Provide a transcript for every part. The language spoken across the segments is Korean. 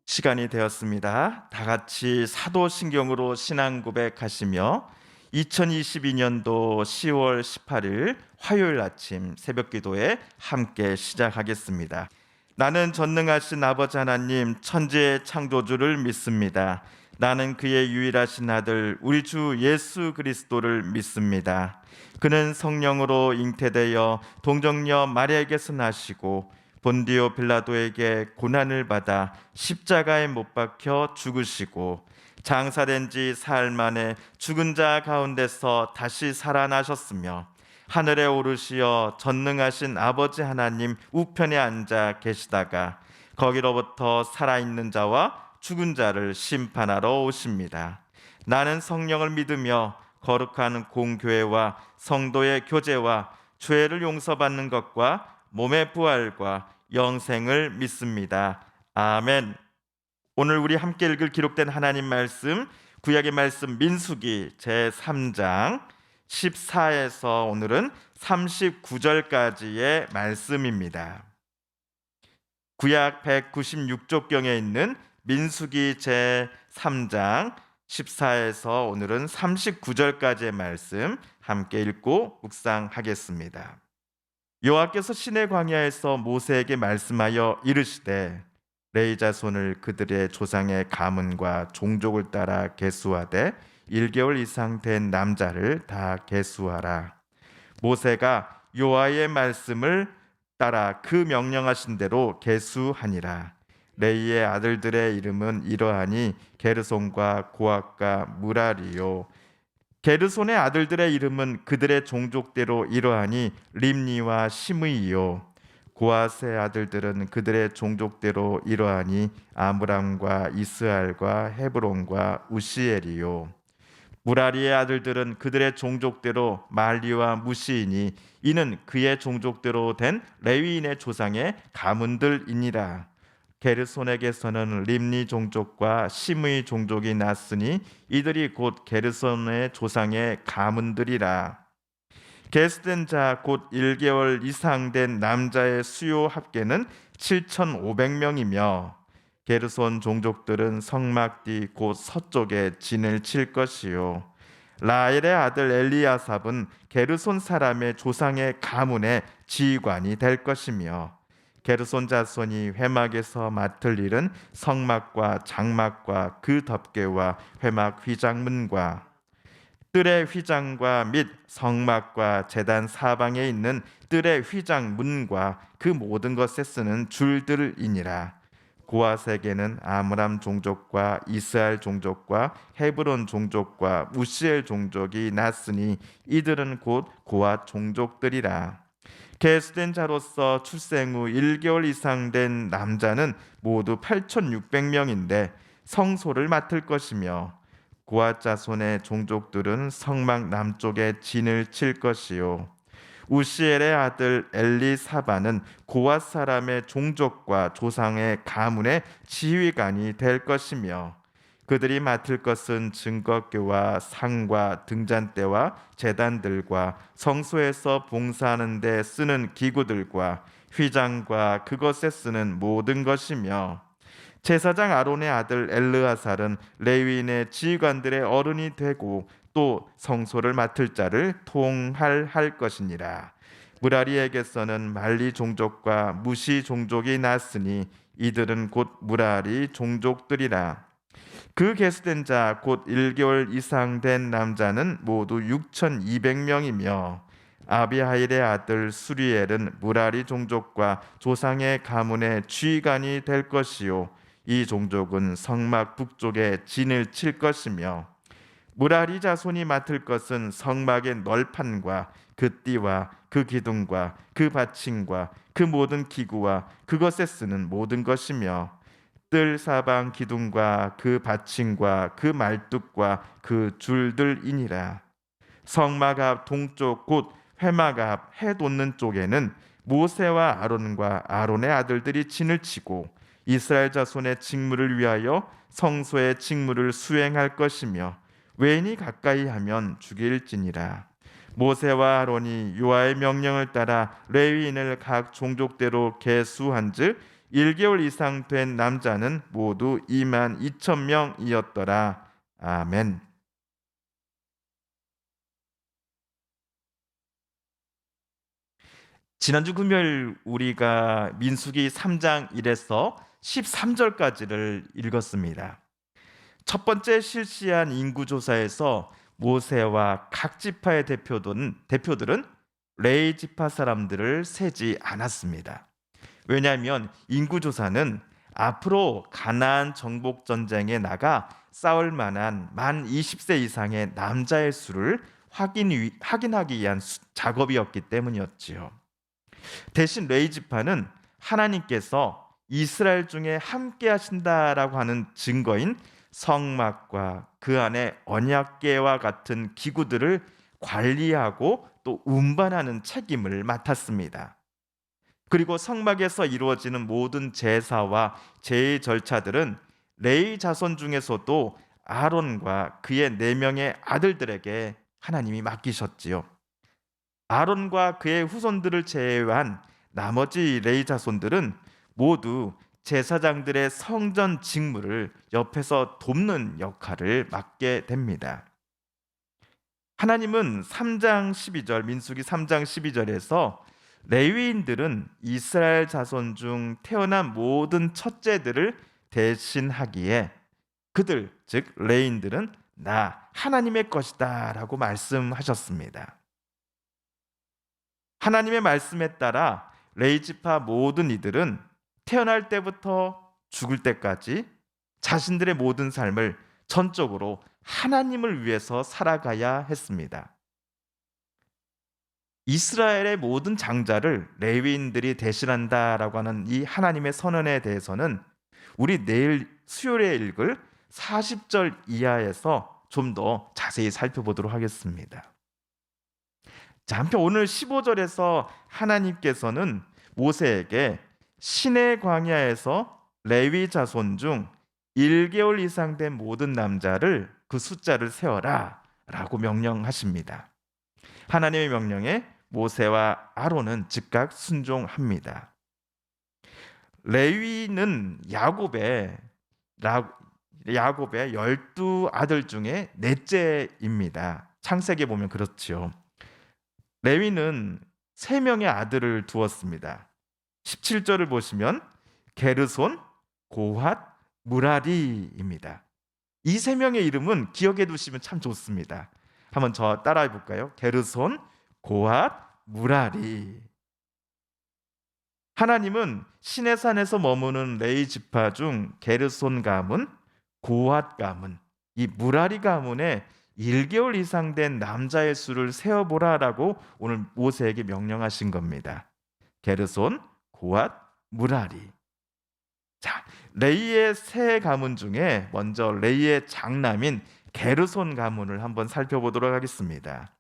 시간이 되었습니다. 다 같이 사도신경으로 신앙 고백하시며 2022년도 10월 18일 화요일 아침 새벽 기도에 함께 시작하겠습니다. 나는 전능하신 아버지 하나님 천지의 창조주를 믿습니다. 나는 그의 유일하신 아들 우리 주 예수 그리스도를 믿습니다. 그는 성령으로 잉태되어 동정녀 마리아에게서 나시고 본디오 빌라도에게 고난을 받아 십자가에 못 박혀 죽으시고 장사된 지 사흘 만에 죽은 자 가운데서 다시 살아나셨으며 하늘에 오르시어 전능하신 아버지 하나님 우편에 앉아 계시다가 거기로부터 살아있는 자와 죽은 자를 심판하러 오십니다. 나는 성령을 믿으며 거룩한 공교회와 성도의 교제와 죄를 용서받는 것과 몸의 부활과 영생을 믿습니다. 아멘. 오늘 우리 함께 읽을 기록된 하나님 말씀, 구약의 말씀 민수기 제3장 14에서 오늘은 39절까지의 말씀입니다. 구약 196쪽경에 있는 민수기 제3장 14에서 오늘은 39절까지의 말씀 함께 읽고 묵상하겠습니다. 여호와께서 시내 광야에서 모세에게 말씀하여 이르시되 레위 자손을 그들의 조상의 가문과 종족을 따라 계수하되 1개월 이상 된 남자를 다 계수하라. 모세가 여호와의 말씀을 따라 그 명령하신 대로 계수하니라. 레위의 아들들의 이름은 이러하니 게르손과 고앗과 무라리요. 게르손의 아들들의 이름은 그들의 종족대로 이러하니 림니와 시므이요. 고앗의 아들들은 그들의 종족대로 이러하니 아므람과 이스알과 헤브론과 우시엘이요. 무라리의 아들들은 그들의 종족대로 말리와 무시이니 이는 그의 종족대로 된 레위인의 조상의 가문들이니라. 게르손에게서는 림니 종족과 시므이 종족이 났으니 이들이 곧 게르손의 조상의 가문들이라. 계수된 자 곧 1개월 이상 된 남자의 수요 합계는 7,500명이며 게르손 종족들은 성막 뒤 곧 서쪽에 진을 칠 것이요. 라엘의 아들 엘리야삽은 게르손 사람의 조상의 가문의 지휘관이 될 것이며 게르손 자손이 회막에서 맡을 일은 성막과 장막과 그 덮개와 회막 휘장문과 뜰의 휘장과 및 성막과 제단 사방에 있는 뜰의 휘장문과 그 모든 것에 쓰는 줄들이니라. 고앗에게는 아므람 종족과 이스라엘 종족과 헤브론 종족과 우시엘 종족이 났으니 이들은 곧 고앗 종족들이라. 계수된 자로서 출생 후 1개월 이상 된 남자는 모두 8,600명인데 성소를 맡을 것이며 고앗 자손의 종족들은 성막 남쪽에 진을 칠 것이요. 우시엘의 아들 엘리사바는 고앗 사람의 종족과 조상의 가문의 지휘관이 될 것이며 그들이 맡을 것은 증거교와 상과 등잔대와 제단들과 성소에서 봉사하는 데 쓰는 기구들과 휘장과 그것에 쓰는 모든 것이며 제사장 아론의 아들 엘르아살은 레위인의 지휘관들의 어른이 되고 또 성소를 맡을 자를 통할할 것이니라. 무라리에게서는 말리 종족과 무시 종족이 났으니 이들은 곧 무라리 종족들이라. 그 계수된 자 곧 1개월 이상 된 남자는 모두 6,200명이며 아비하일의 아들 수리엘은 무라리 종족과 조상의 가문의 지휘관이 될 것이요. 이 종족은 성막 북쪽에 진을 칠 것이며 무라리 자손이 맡을 것은 성막의 널판과 그 띠와 그 기둥과 그 받침과 그 모든 기구와 그것에 쓰는 모든 것이며 뜰 사방 기둥과 그 받침과 그 말뚝과 그 줄들이니라. 성막 앞 동쪽 곧 회막 앞 해 돋는 쪽에는 모세와 아론과 아론의 아들들이 진을 치고 이스라엘 자손의 직무를 위하여 성소의 직무를 수행할 것이며 외인이 가까이 하면 죽일지니라. 모세와 아론이 여호와의 명령을 따라 레위인을 각 종족대로 계수한즉 1개월 이상 된 남자는 모두 2만 2천 명이었더라. 아멘. 지난주 금요일 우리가 민수기 3장 1에서 13절까지를 읽었습니다. 첫 번째 실시한 인구조사에서 모세와 각 지파의 대표들은 레위 지파 사람들을 세지 않았습니다. 왜냐하면 인구조사는 앞으로 가나안 정복 전쟁에 나가 싸울 만한 만 20세 이상의 남자의 수를 확인하기 위한 작업이었기 때문이었지요. 대신 레위 지파는 하나님께서 이스라엘 중에 함께 하신다라고 하는 증거인 성막과 그 안에 언약궤와 같은 기구들을 관리하고 또 운반하는 책임을 맡았습니다. 그리고 성막에서 이루어지는 모든 제사와 제의 절차들은 레위 자손 중에서도 아론과 그의 4명의 아들들에게 하나님이 맡기셨지요. 아론과 그의 후손들을 제외한 나머지 레위 자손들은 모두 제사장들의 성전 직무를 옆에서 돕는 역할을 맡게 됩니다. 하나님은 3장 12절 민수기 3장 12절에서 레위인들은 이스라엘 자손 중 태어난 모든 첫째들을 대신하기에 그들 즉 레위인들은 나 하나님의 것이다 라고 말씀하셨습니다. 하나님의 말씀에 따라 레위 지파 모든 이들은 태어날 때부터 죽을 때까지 자신들의 모든 삶을 전적으로 하나님을 위해서 살아가야 했습니다. 이스라엘의 모든 장자를 레위인들이 대신한다라고 하는 이 하나님의 선언에 대해서는 우리 내일 수요일에 읽을 40절 이하에서 좀 더 자세히 살펴보도록 하겠습니다. 자, 한편 오늘 15절에서 하나님께서는 모세에게 시내 광야에서 레위 자손 중 1개월 이상 된 모든 남자를 그 숫자를 세어라 라고 명령하십니다. 하나님의 명령에 모세와 아론은 즉각 순종합니다. 레위는 야곱의 12 아들 중에 넷째입니다. 창세기에 보면 그렇지요. 레위는 3명의 아들을 두었습니다. 17절을 보시면 게르손, 고핫, 무라리입니다. 이 3명의 이름은 기억해 두시면 참 좋습니다. 한번 저 따라해 볼까요? 게르손, 고핫, 무라리. 하나님은 시내산에서 머무는 레위 지파 중 게르손 가문, 고핫 가문, 이 무라리 가문에 1개월 이상 된 남자의 수를 세어보라라고 오늘 모세에게 명령하신 겁니다. 게르손, 고핫, 무라리. 자, 레위의 세 가문 중에 먼저 레위의 장남인 게르손 가문을 한번 살펴보도록 하겠습니다.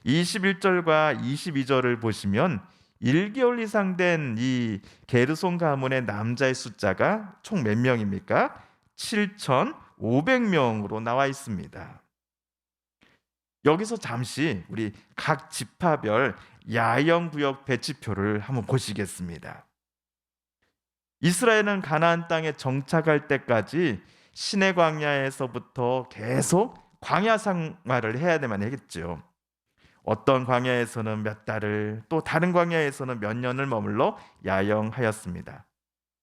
21절과 22절을 보시면 1개월 이상 된 이 게르손 가문의 남자의 숫자가 총 몇 명입니까? 7,500명으로 나와 있습니다. 여기서 잠시 우리 각 지파별 야영구역 배치표를 한번 보시겠습니다. 이스라엘은 가나안 땅에 정착할 때까지 시내 광야에서부터 계속 광야 생활을 해야만 하겠죠. 어떤 광야에서는 몇 달을, 또 다른 광야에서는 몇 년을 머물러 야영하였습니다.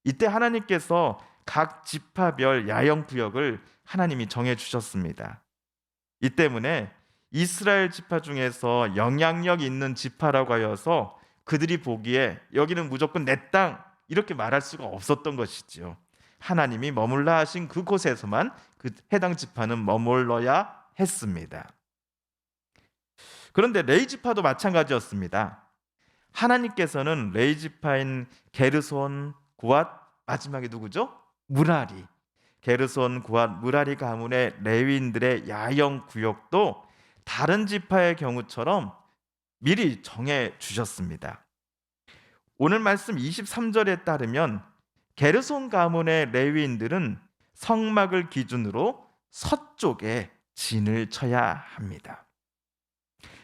이때 하나님께서 각 지파별 야영구역을 하나님이 정해주셨습니다. 이 때문에 이스라엘 지파 중에서 영향력 있는 지파라고 하여서 그들이 보기에 여기는 무조건 내 땅 이렇게 말할 수가 없었던 것이지요. 하나님이 머물라 하신 그곳에서만 그 해당 지파는 머물러야 했습니다. 그런데 레위 지파도 마찬가지였습니다. 하나님께서는 레위 지파인 게르손, 고핫, 마지막에 누구죠? 무라리. 게르손, 고핫, 무라리 가문의 레위인들의 야영 구역도 다른 지파의 경우처럼 미리 정해 주셨습니다. 오늘 말씀 23절에 따르면 게르손 가문의 레위인들은 성막을 기준으로 서쪽에 진을 쳐야 합니다.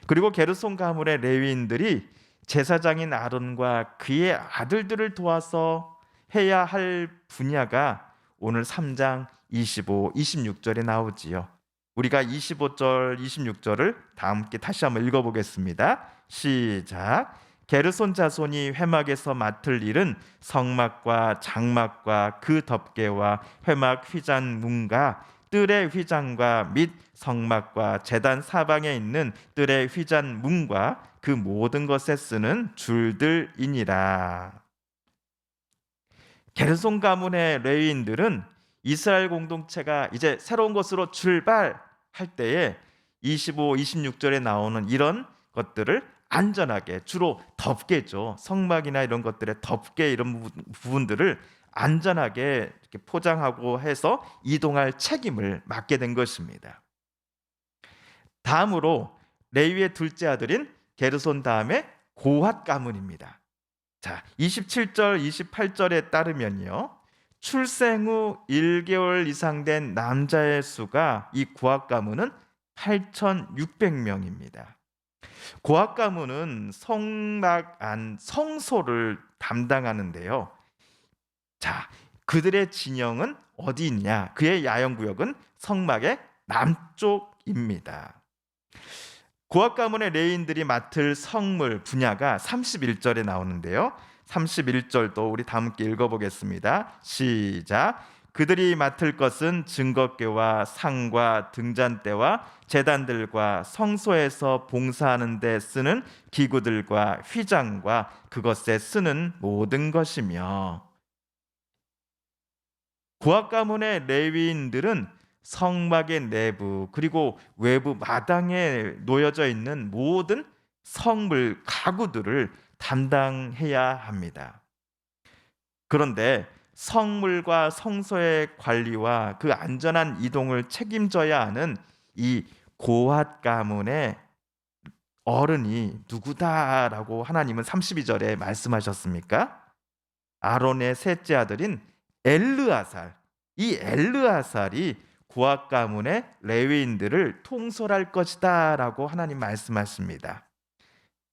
그리고 게르손 가문의 레위인들이 제사장인 아론과 그의 아들들을 도와서 해야 할 분야가 오늘 3장 25, 26절에 나오지요. 우리가 25절, 26절을 다 함께 다시 한번 읽어보겠습니다. 시작. 게르손 자손이 회막에서 맡을 일은 성막과 장막과 그 덮개와 회막 휘장 문과 뜰의 휘장과 및 성막과 제단 사방에 있는 뜰의 휘장 문과 그 모든 것에 쓰는 줄들이니라. 게르손 가문의 레위인들은 이스라엘 공동체가 이제 새로운 곳으로 출발할 때에 25, 26절에 나오는 이런 것들을 안전하게, 주로 덮개죠. 성막이나 이런 것들의 덮개 이런 부분들을 안전하게 이렇게 포장하고 해서 이동할 책임을 맡게 된 것입니다. 다음으로 레위의 둘째 아들인 게르손 다음에 고핫 가문입니다. 자, 27절, 28절에 따르면요. 출생 후 1개월 이상 된 남자의 수가 이 고핫 가문은 8,600명입니다. 고핫 가문은 성막 안 성소를 담당하는데요. 자, 그들의 진영은 어디 있냐? 그의 야영 구역은 성막의 남쪽입니다. 고핫 가문의 레위인들이 맡을 성물 분야가 31절에 나오는데요. 31절도 우리 다 함께 읽어보겠습니다. 시작. 그들이 맡을 것은 증거궤와 상과 등잔대와 제단들과 성소에서 봉사하는 데 쓰는 기구들과 휘장과 그것에 쓰는 모든 것이며, 고핫 가문의 레위인들은 성막의 내부 그리고 외부 마당에 놓여져 있는 모든 성물 가구들을 담당해야 합니다. 그런데 성물과 성소의 관리와 그 안전한 이동을 책임져야 하는 이 고핫 가문의 어른이 누구다라고 하나님은 32절에 말씀하셨습니까? 아론의 셋째 아들인 엘르아살. 이 엘르아살이 고핫 가문의 레위인들을 통솔할 것이다라고 하나님 말씀하십니다.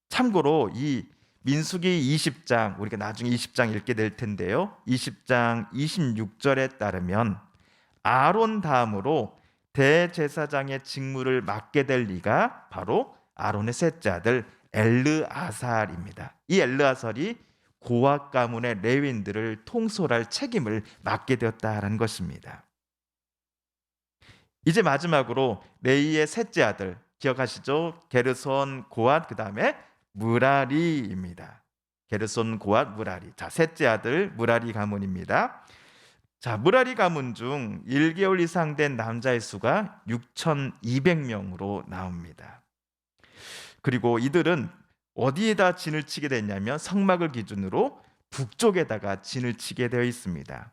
참고로 이 민수기 20장, 우리가 나중에 20장 읽게 될 텐데요. 20장 26절에 따르면 아론 다음으로 대제사장의 직무를 맡게 될 이가 바로 아론의 셋째 아들 엘르아살입니다. 이 엘르아살이 고핫 가문의 레위인들을 통솔할 책임을 맡게 되었다라는 것입니다. 이제 마지막으로 레위의 셋째 아들 기억하시죠? 게르손, 고핫, 그 다음에 무라리입니다. 게르손, 고핫, 무라리. 자, 셋째 아들 무라리 가문입니다. 자, 무라리 가문 중 1개월 이상 된 남자의 수가 6,200명으로 나옵니다. 그리고 이들은 어디에다 진을 치게 됐냐면 성막을 기준으로 북쪽에다가 진을 치게 되어 있습니다.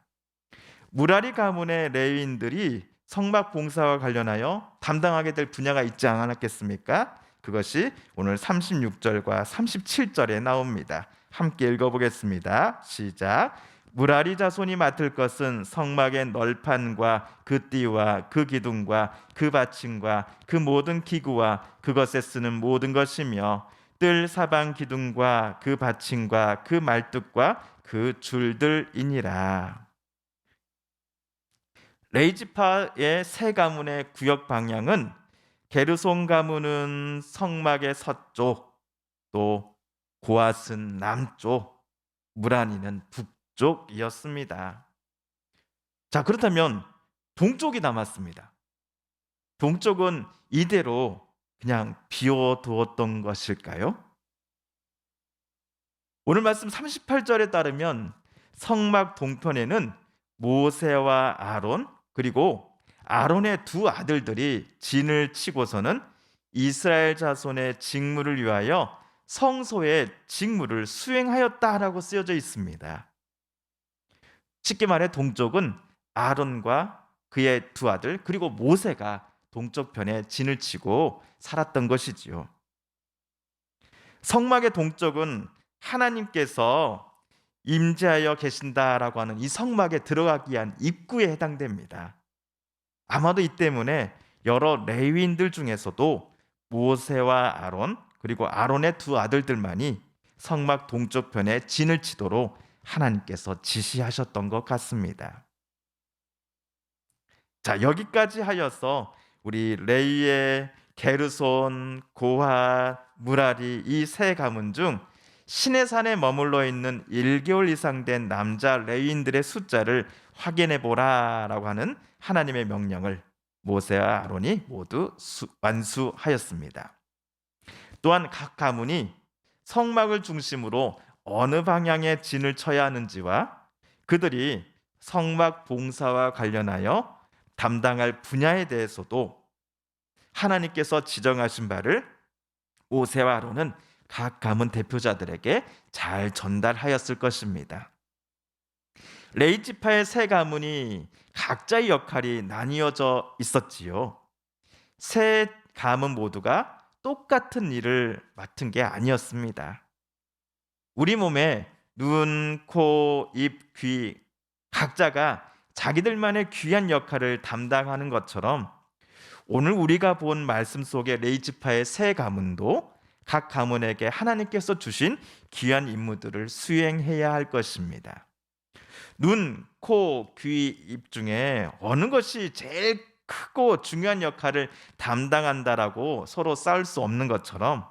무라리 가문의 레위인들이 성막 봉사와 관련하여 담당하게 될 분야가 있지 않았겠습니까? 그것이 오늘 36절과 37절에 나옵니다. 함께 읽어보겠습니다. 시작. 무라리 자손이 맡을 것은 성막의 널판과 그 띠와 그 기둥과 그 받침과 그 모든 기구와 그것에 쓰는 모든 것이며 뜰 사방 기둥과 그 받침과 그 말뚝과 그 줄들이니라. 레이지파의 세 가문의 구역 방향은 게르손 가문은 성막의 서쪽, 또 고핫은 남쪽, 무라리는 북쪽이었습니다. 자, 그렇다면 동쪽이 남았습니다. 동쪽은 이대로 그냥 비워두었던 것일까요? 오늘 말씀 38절에 따르면 성막 동편에는 모세와 아론 그리고 아론의 두 아들들이 진을 치고서는 이스라엘 자손의 직무를 위하여 성소의 직무를 수행하였다라고 쓰여져 있습니다. 쉽게 말해 동쪽은 아론과 그의 두 아들 그리고 모세가 동쪽편에 진을 치고 살았던 것이지요. 성막의 동쪽은 하나님께서 임재하여 계신다라고 하는 이 성막에 들어가기 위한 입구에 해당됩니다. 아마도 이 때문에 여러 레위인들 중에서도 모세와 아론 그리고 아론의 두 아들들만이 성막 동쪽편에 진을 치도록 하나님께서 지시하셨던 것 같습니다. 자, 여기까지 하여서 우리 레위의 게르손, 고핫, 무라리 이 세 가문 중 시내산에 머물러 있는 1개월 이상 된 남자 레위인들의 숫자를 확인해 보라라고 하는 하나님의 명령을 모세와 아론이 모두 완수하였습니다. 또한 각 가문이 성막을 중심으로 어느 방향에 진을 쳐야 하는지와 그들이 성막 봉사와 관련하여 담당할 분야에 대해서도 하나님께서 지정하신 바를 모세와 아론은 각 가문 대표자들에게 잘 전달하였을 것입니다. 레위 지파의 세 가문이 각자의 역할이 나뉘어져 있었지요. 세 가문 모두가 똑같은 일을 맡은 게 아니었습니다. 우리 몸에 눈, 코, 입, 귀 각자가 자기들만의 귀한 역할을 담당하는 것처럼 오늘 우리가 본 말씀 속의 레위 지파의 세 가문도 각 가문에게 하나님께서 주신 귀한 임무들을 수행해야 할 것입니다. 눈, 코, 귀, 입 중에 어느 것이 제일 크고 중요한 역할을 담당한다라고 서로 싸울 수 없는 것처럼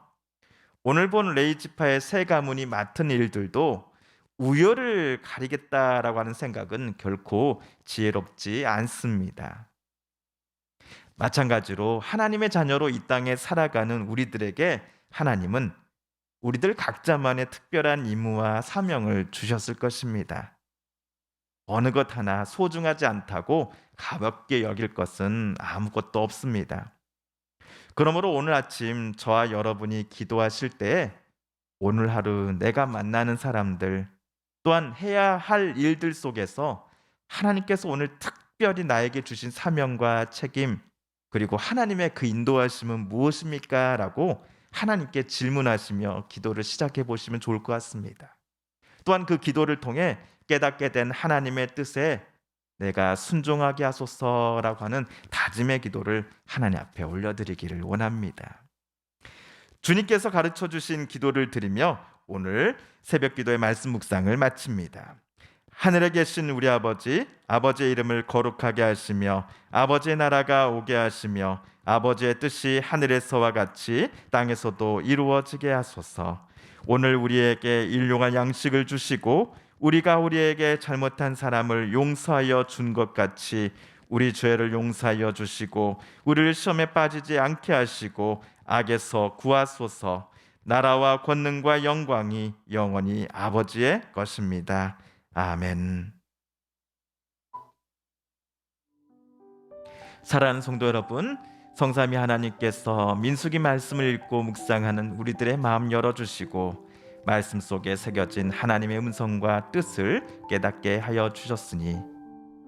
오늘 본 레위 지파의 세 가문이 맡은 일들도 우열을 가리겠다라고 하는 생각은 결코 지혜롭지 않습니다. 마찬가지로 하나님의 자녀로 이 땅에 살아가는 우리들에게 하나님은 우리들 각자만의 특별한 임무와 사명을 주셨을 것입니다. 어느 것 하나 소중하지 않다고 가볍게 여길 것은 아무것도 없습니다. 그러므로 오늘 아침 저와 여러분이 기도하실 때 오늘 하루 내가 만나는 사람들 또한 해야 할 일들 속에서 하나님께서 오늘 특별히 나에게 주신 사명과 책임 그리고 하나님의 그 인도하심은 무엇입니까? 라고 하나님께 질문하시며 기도를 시작해 보시면 좋을 것 같습니다. 또한 그 기도를 통해 깨닫게 된 하나님의 뜻에 내가 순종하게 하소서라고 하는 다짐의 기도를 하나님 앞에 올려드리기를 원합니다. 주님께서 가르쳐 주신 기도를 드리며 오늘 새벽 기도의 말씀 묵상을 마칩니다. 하늘에 계신 우리 아버지, 아버지의 이름을 거룩하게 하시며 아버지의 나라가 오게 하시며 아버지의 뜻이 하늘에서와 같이 땅에서도 이루어지게 하소서. 오늘 우리에게 일용할 양식을 주시고 우리가 우리에게 잘못한 사람을 용서하여 준 것 같이 우리 죄를 용서하여 주시고 우리를 시험에 빠지지 않게 하시고 악에서 구하소서. 나라와 권능과 영광이 영원히 아버지의 것입니다. 아멘. 사랑하는 성도 여러분, 성삼위 하나님께서 민수기 말씀을 읽고 묵상하는 우리들의 마음 열어주시고 말씀 속에 새겨진 하나님의 음성과 뜻을 깨닫게 하여 주셨으니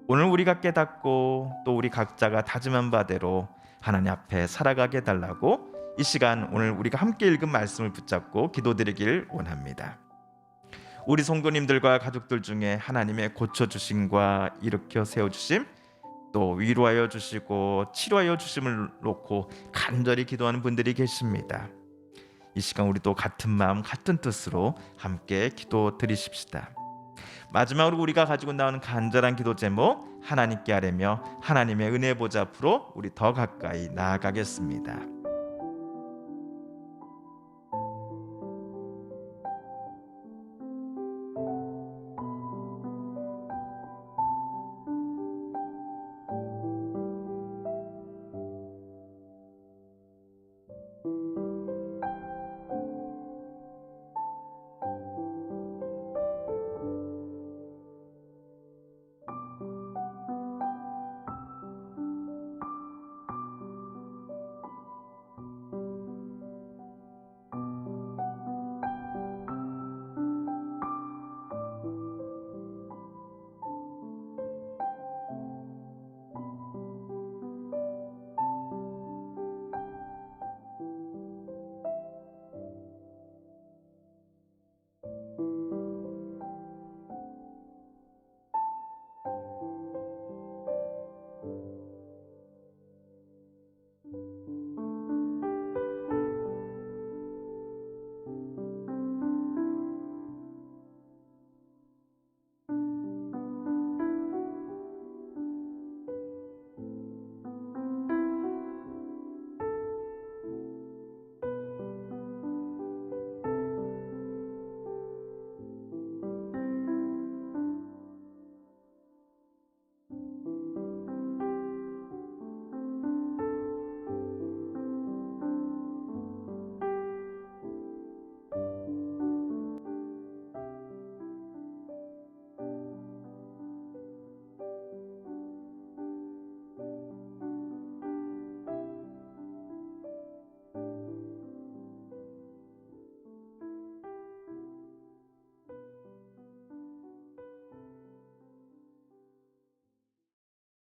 오늘 우리가 깨닫고 또 우리 각자가 다짐한 바대로 하나님 앞에 살아가게 달라고 이 시간 오늘 우리가 함께 읽은 말씀을 붙잡고 기도드리길 원합니다. 우리 성도님들과 가족들 중에 하나님의 고쳐주심과 일으켜 세워주심 또 위로하여 주시고 치료하여 주심을 놓고 간절히 기도하는 분들이 계십니다. 이 시간 우리도 같은 마음 같은 뜻으로 함께 기도 드리십시다. 마지막으로 우리가 가지고 나오는 간절한 기도 제목 하나님께 아뢰며 하나님의 은혜 보좌 앞으로 우리 더 가까이 나아가겠습니다.